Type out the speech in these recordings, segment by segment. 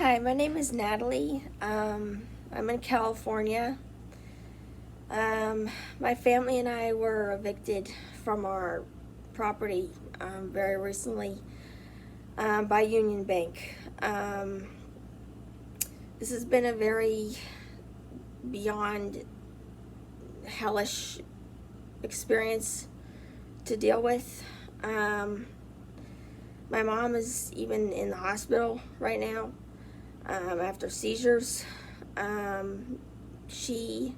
Hi, my name is Natalie. I'm in California. My family and I were evicted from our property very recently by Union Bank. This has been a very beyond hellish experience to deal with. My mom is even in the hospital right now after seizures. She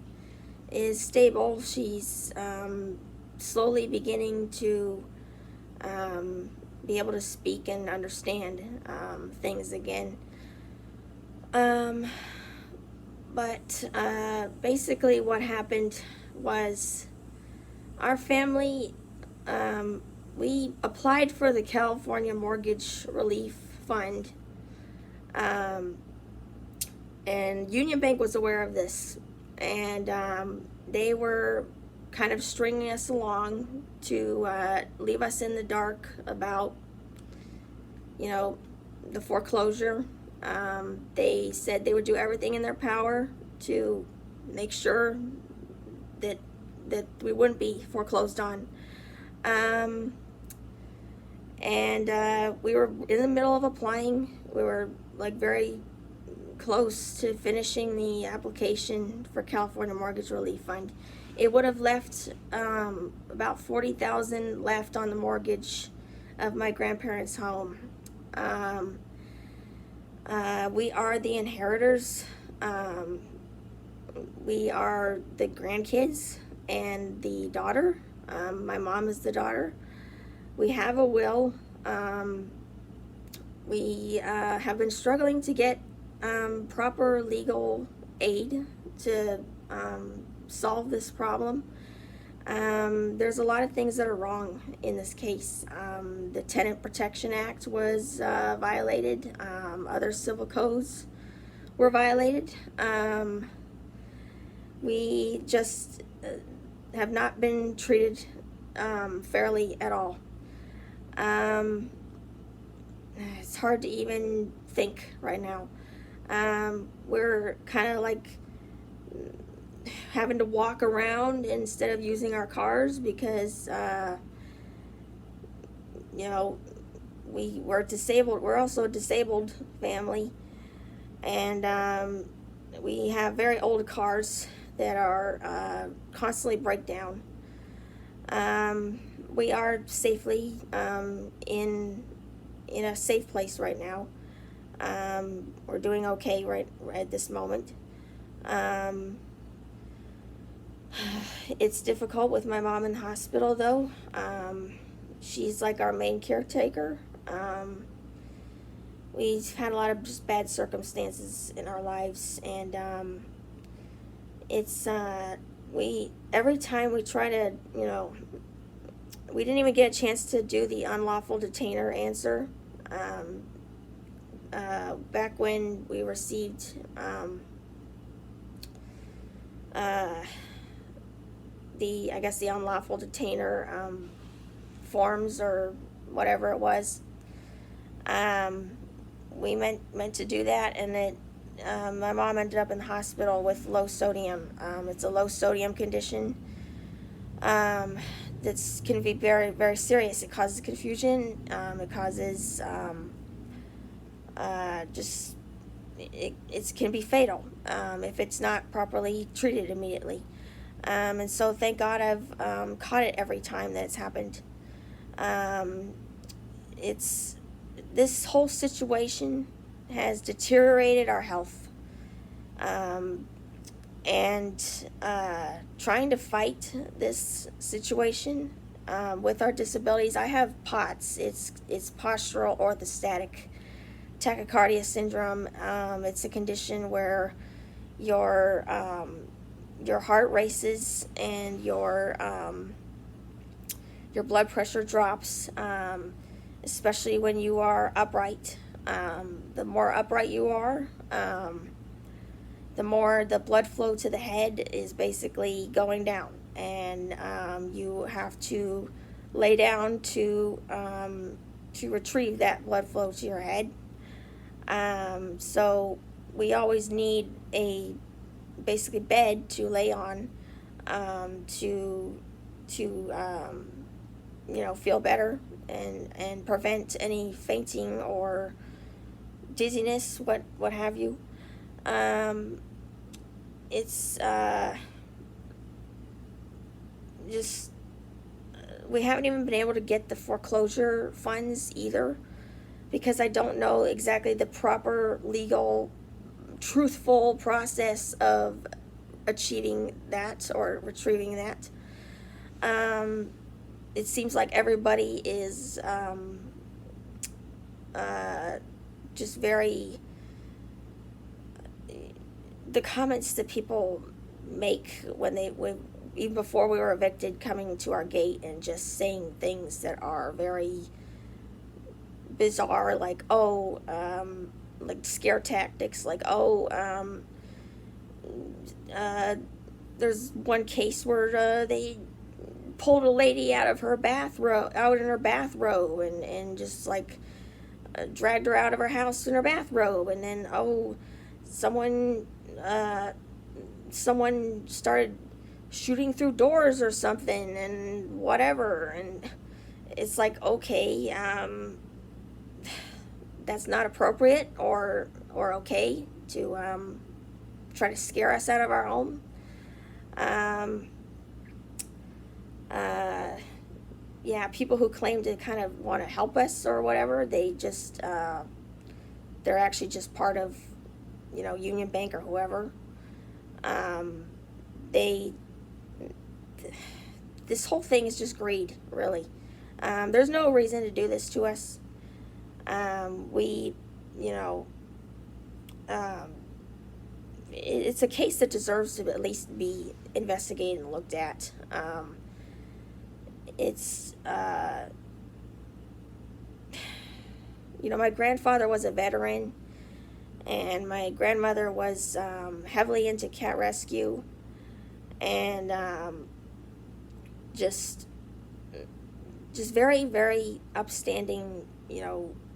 is stable. She's slowly beginning to be able to speak and understand things again. But basically what happened was our family, we applied for the California Mortgage Relief Fund, and Union Bank was aware of this, and they were kind of stringing us along to leave us in the dark about, the foreclosure. They said they would do everything in their power to make sure that we wouldn't be foreclosed on. And we were in the middle of applying. We were very close to finishing the application for California Mortgage Relief Fund. It would have left about $40,000 left on the mortgage of my grandparents' home. We are the inheritors. We are the grandkids and the daughter. My mom is the daughter. We have a will. We have been struggling to get proper legal aid to solve this problem. There's a lot of things that are wrong in this case. The Tenant Protection Act was violated. Other civil codes were violated. We just have not been treated fairly at all. It's hard to even think right now. We're kind of having to walk around instead of using our cars because we're disabled. We're also a disabled family, and we have very old cars that are constantly break down. We are safely in a safe place right now. We're doing okay right at this moment. It's difficult with my mom in the hospital, though. She's like our main caretaker. We've had a lot of just bad circumstances in our lives, and it's every time we try to, we didn't even get a chance to do the unlawful detainer answer. Back when we received the unlawful detainer forms or whatever it was, we meant to do that, and my mom ended up in the hospital with low sodium. It's a low sodium condition that's can be very, very serious. It causes confusion. It causes it can be fatal if it's not properly treated immediately. And so thank God I've caught it every time that it's happened. This whole situation has deteriorated our health. And trying to fight this situation with our disabilities, I have POTS. It's postural orthostatic tachycardia syndrome. It's a condition where your heart races and your blood pressure drops, especially when you are upright. The more upright you are, the more the blood flow to the head is basically going down, and you have to lay down to retrieve that blood flow to your head. So we always need a basically bed to lay on, to feel better and prevent any fainting or dizziness, what have you. Um, it's just we haven't even been able to get the foreclosure funds either, because I don't know exactly the proper legal, truthful process of achieving that or retrieving that. It seems like everybody is just very. The comments that people make when even before we were evicted, coming to our gate and just saying things that are very bizarre, like like scare tactics, like there's one case where they pulled a lady out in her bathrobe, and just like dragged her out of her house in her bathrobe, and then someone someone started shooting through doors or something and whatever, and it's like, okay, that's not appropriate or okay to try to scare us out of our home. Yeah, people who claim to kind of want to help us or whatever, they're actually just part of, Union Bank or whoever. They This whole thing is just greed, really. There's no reason to do this to us. We, it's a case that deserves to at least be investigated and looked at. It's, my grandfather was a veteran, and my grandmother was heavily into cat rescue, and just very, very upstanding,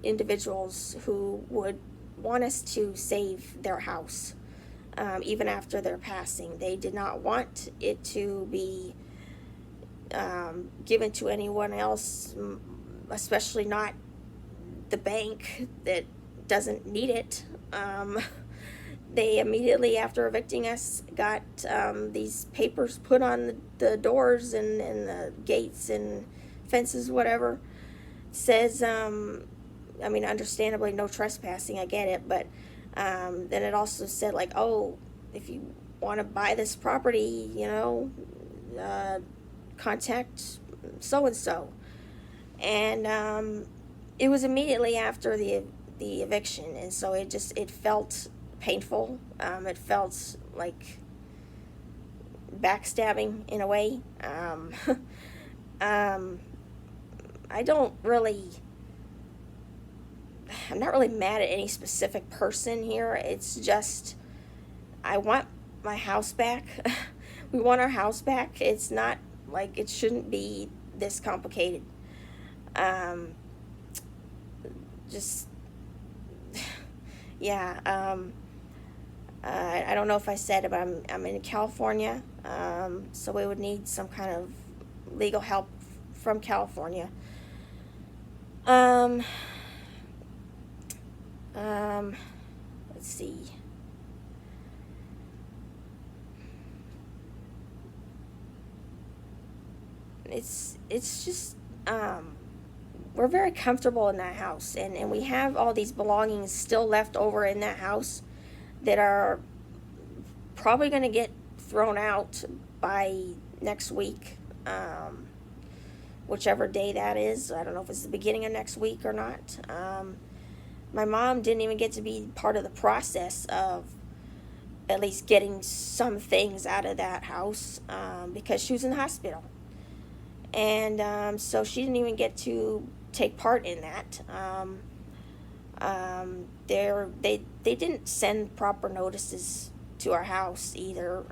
individuals who would want us to save their house, even after their passing. They did not want it to be given to anyone else, especially not the bank that doesn't need it. They immediately, after evicting us, got these papers put on the doors and the gates and fences, whatever. Says, understandably, no trespassing, I get it, but then it also said, like, if you want to buy this property, contact so-and-so. And it was immediately after the eviction, and so it felt painful. It felt like backstabbing in a way. I'm not really mad at any specific person here. It's just, I want my house back. We want our house back. It's not like, it shouldn't be this complicated. Yeah. I don't know if I said it, but I'm in California, so we would need some kind of legal help from California. Let's see. It's just, we're very comfortable in that house, and we have all these belongings still left over in that house that are probably going to get thrown out by next week, whichever day that is. I don't know if it's the beginning of next week or not. My mom didn't even get to be part of the process of at least getting some things out of that house, because she was in the hospital. And so she didn't even get to take part in that. They didn't send proper notices to our house either.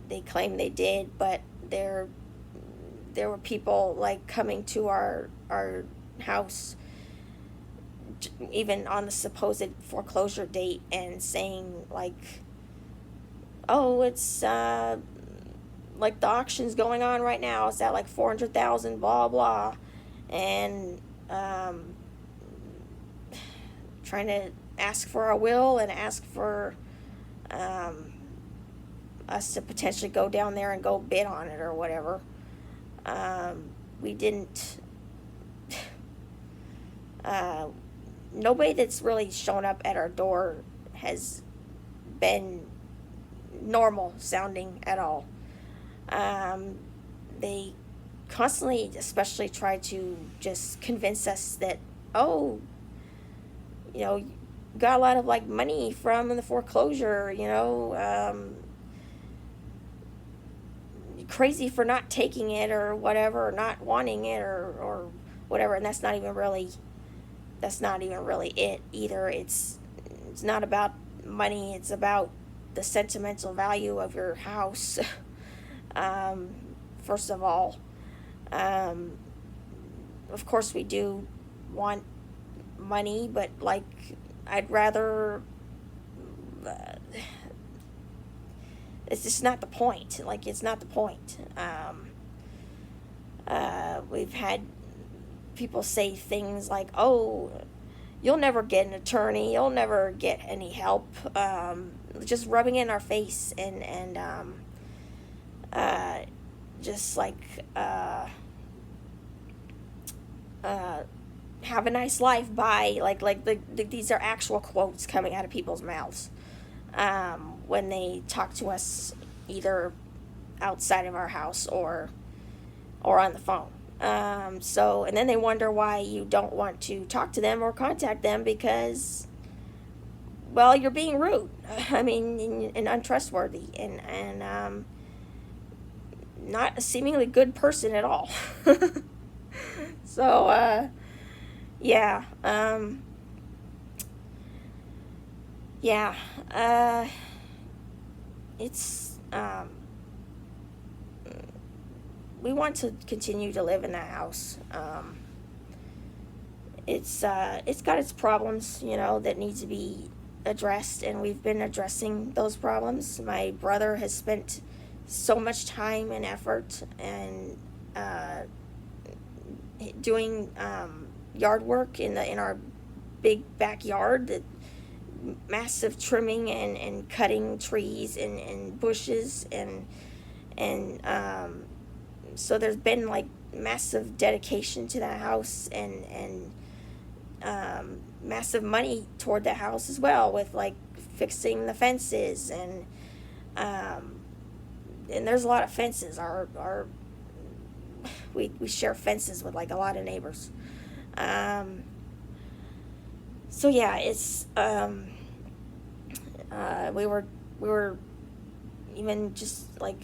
They claim they did, but there were people like coming to our house even on the supposed foreclosure date, and saying like, oh, it's like the auction's going on right now, it's at like 400,000, blah blah, and trying to ask for our will and ask for us to potentially go down there and go bid on it or whatever. We didn't. Nobody that's really shown up at our door has been normal sounding at all. They constantly, especially, try to just convince us that, oh, you know, you got a lot of like money from the foreclosure, you know, crazy for not taking it or whatever, or not wanting it or whatever. And that's not even really it either. It's not about money, it's about the sentimental value of your house. First of all, of course we do want money, but like, I'd rather, it's just not the point. Like, it's not the point. We've had people say things like, oh, you'll never get an attorney, you'll never get any help, just rubbing it in our face, and just like, have a nice life, bye. These are actual quotes coming out of people's mouths when they talk to us, either outside of our house or on the phone. So, and then they wonder why you don't want to talk to them or contact them, because, well, you're being rude. I mean, and untrustworthy, and not a seemingly good person at all. So, yeah, it's, we want to continue to live in that house. It's got its problems, you know, that need to be addressed, and we've been addressing those problems. My brother has spent so much time and effort and doing yard work in our big backyard, the massive trimming and cutting trees and bushes, and so there's been like massive dedication to that house, and massive money toward the house as well, with like fixing the fences, and there's a lot of fences. We share fences with like a lot of neighbors. So yeah, it's we were even just like,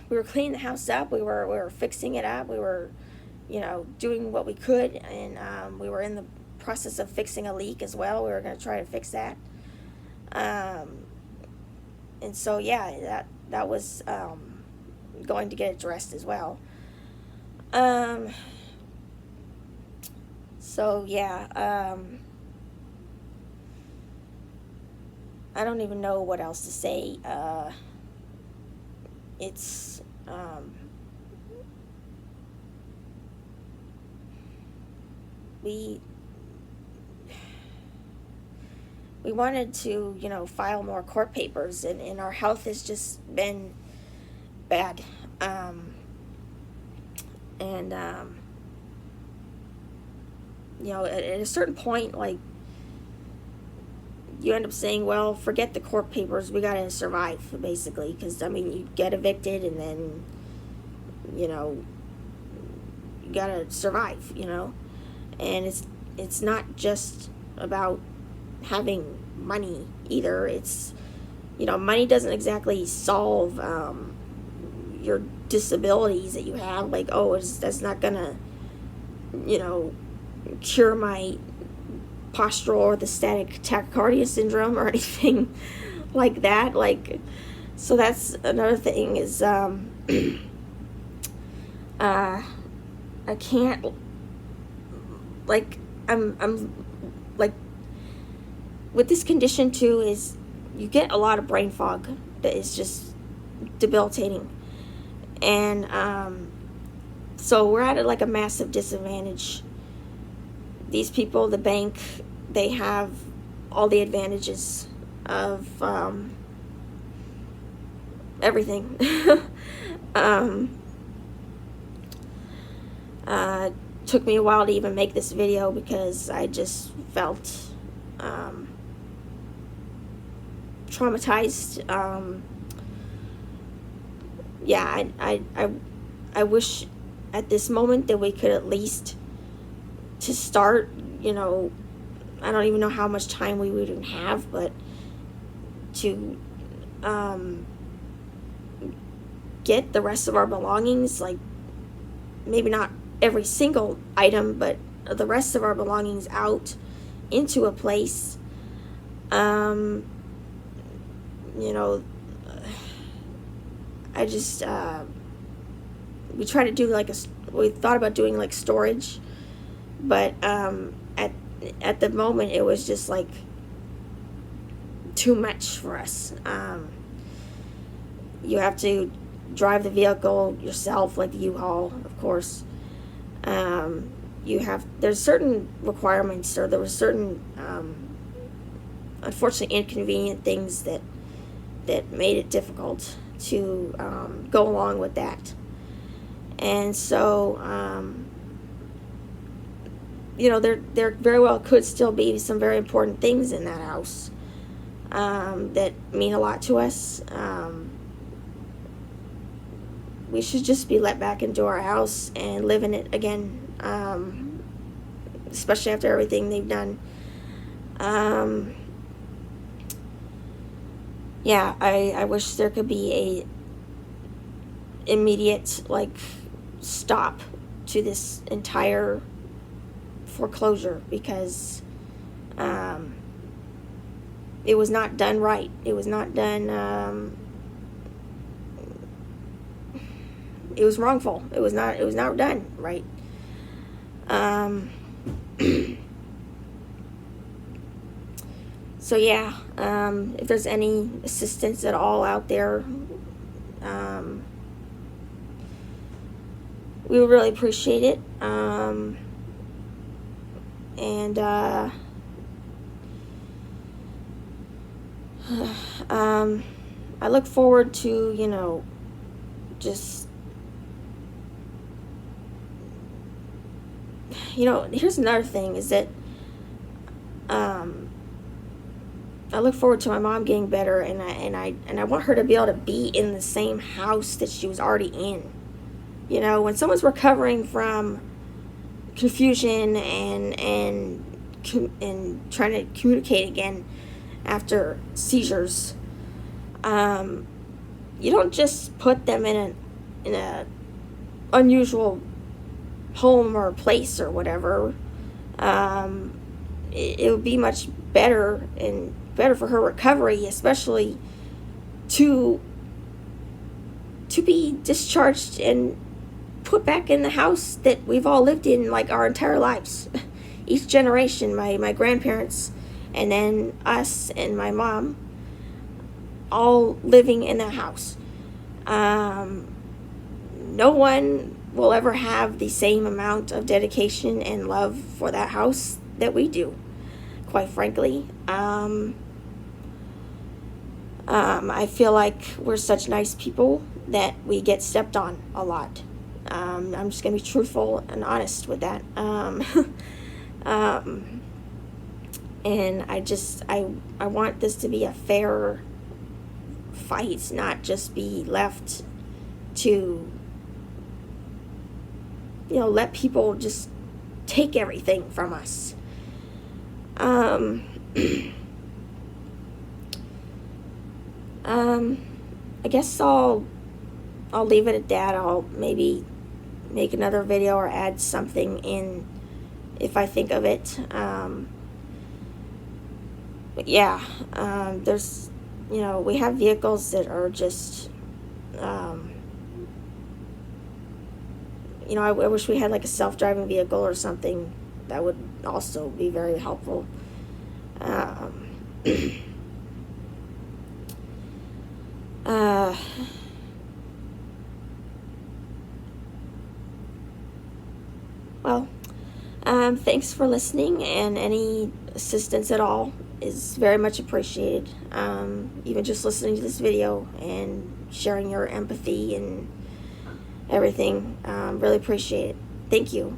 we were cleaning the house up, we were fixing it up, we were, you know, doing what we could, and we were in the process of fixing a leak as well. We were going to try to fix that, and so yeah, that was going to get addressed as well. So yeah, I don't even know what else to say. It's we wanted to, you know, file more court papers, and our health has just been bad, and you know, at a certain point, like, you end up saying, well, forget the court papers, we gotta survive, basically, because, I mean, you get evicted, and then, you know, you gotta survive, you know, and it's not just about having money either. It's, you know, money doesn't exactly solve your disabilities that you have. Like, oh, that's not gonna, you know, cure my postural orthostatic tachycardia syndrome or anything like that. Like, so that's another thing is I can't, like, I'm like, with this condition too, is you get a lot of brain fog that is just debilitating. And so we're at like a massive disadvantage. These people, the bank, they have all the advantages of everything. Took me a while to even make this video because I just felt traumatized. Yeah, I wish at this moment that we could at least, to start, you know, I don't even know how much time we would have, but to get the rest of our belongings, like maybe not every single item, but the rest of our belongings out into a place. You know, I just we try to do like we thought about doing like storage, but at the moment it was just like too much for us. You have to drive the vehicle yourself, like the U-Haul, of course. There's certain requirements, or there were certain unfortunately inconvenient things that made it difficult to go along with that. And so you know, there very well could still be some very important things in that house that mean a lot to us. We should just be let back into our house and live in it again, especially after everything they've done. Yeah, I wish there could be a immediate, like, stop to this entire foreclosure, because it was not done right. It was not done, it was wrongful. It was not done right. So yeah, if there's any assistance at all out there, we would really appreciate it. I look forward to, you know, just, you know, here's another thing, is that I look forward to my mom getting better, and I want her to be able to be in the same house that she was already in. You know, when someone's recovering from confusion and trying to communicate again after seizures, you don't just put them in a unusual home or place or whatever. It would be much better for her recovery, especially to be discharged and put back in the house that we've all lived in like our entire lives. Each generation, my grandparents, and then us and my mom, all living in that house. No one will ever have the same amount of dedication and love for that house that we do, quite frankly. I feel like we're such nice people that we get stepped on a lot. I'm just gonna be truthful and honest with that. And I want this to be a fair fight, not just be left to, you know, let people just take everything from us. I guess I'll leave it at that. I'll maybe make another video or add something in if I think of it. But yeah, there's, you know, we have vehicles that are just, you know, I wish we had like a self-driving vehicle or something that would also be very helpful. Well, thanks for listening, and any assistance at all is very much appreciated. Even just listening to this video and sharing your empathy and everything, really appreciate it. Thank you.